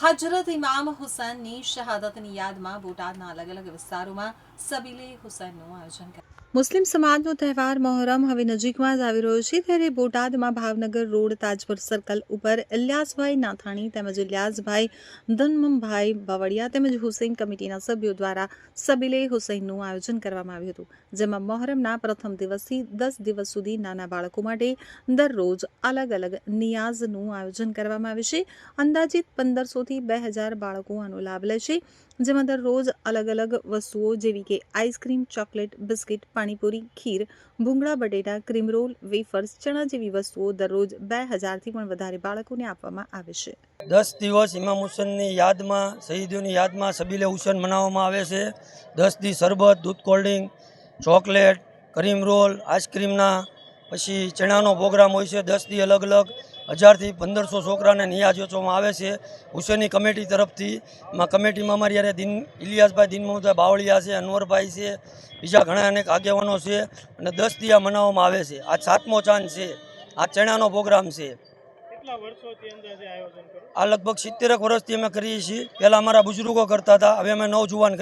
હજરત ઇમામ હુસૈનની શહાદતની યાદમાં બોટાદના અલગ અલગ વિસ્તારોમાં સબીલે હુસૈનનું આયોજન કરાયું। મુસ્લિમ સમાજનો તહેવાર મોહરમ હવે નજીકમાં જ આવી રહ્યો છે, ત્યારે બોટાદમાં ભાવનગર રોડ તાજપુર સર્કલ ઉપર ઇલિયાસભાઈ નાથાણી તેમજ ઇલિયાસભાઈ ધનમભાઈ બાવળિયા તેમજ હુસૈન કમિટીના સભ્યો દ્વારા સબીલે હુસૈનનું આયોજન કરવામાં આવ્યું હતું, જેમાં મોહરમના પ્રથમ દિવસથી 10 દિવસ સુધી નાના બાળકો માટે દરરોજ અલગ અલગ નિયાઝનું આયોજન કરવામાં આવે છે। અંદાજિત 1500 થી 2000 બાળકો આનો લાભ લે છે, જેમાં દરરોજ અલગ અલગ વસ્તુઓ જેવી કે આઈસ્ક્રીમ, ચોકલેટ, બિસ્કિટ, પાણીપુરી, ખીર, ભૂંગળા બટેટા, ક્રીમ રોલ, વેફર્સ, ચણા જેવી વસ્તુઓ દરરોજ 2000 થી પણ વધારે બાળકોને આપવામાં આવે છે। 10 દિવસ ઇમામ હુસૈનની યાદમાં, શહીદોની યાદમાં સબીલે હુસૈન મનાવવામાં આવે છે। 10 દી શરબત, દૂધ, કોલ્ડ્રિંક, ચોકલેટ, ક્રીમ રોલ, આઈસ્ક્રીમના પછી ચણાનો પ્રોગ્રામ હોય છે। 10 દી અલગ અલગ 1000 થી 1500 છોકરાને નિયાઝ વેચવામાં આવે છે હુસૈની કમિટી તરફથી। કમિટીમાં અમારી યારે ઇલિયાસભાઈ દિનમહુભાઈ બાવળિયા છે, અનવરભાઈ છે, બીજા ઘણા અનેક આગેવાનો છે અને 10 દી આ મનાવવામાં આવે છે। આજ 7મો ચાંદ છે, આ ચણાનો પ્રોગ્રામ છે। આ લગભગ 70 વર્ષથી અમે કરીએ છીએ। પહેલાં અમારા બુઝુર્ગો કરતા હતા, હવે અમે નવજુવાન કરીએ।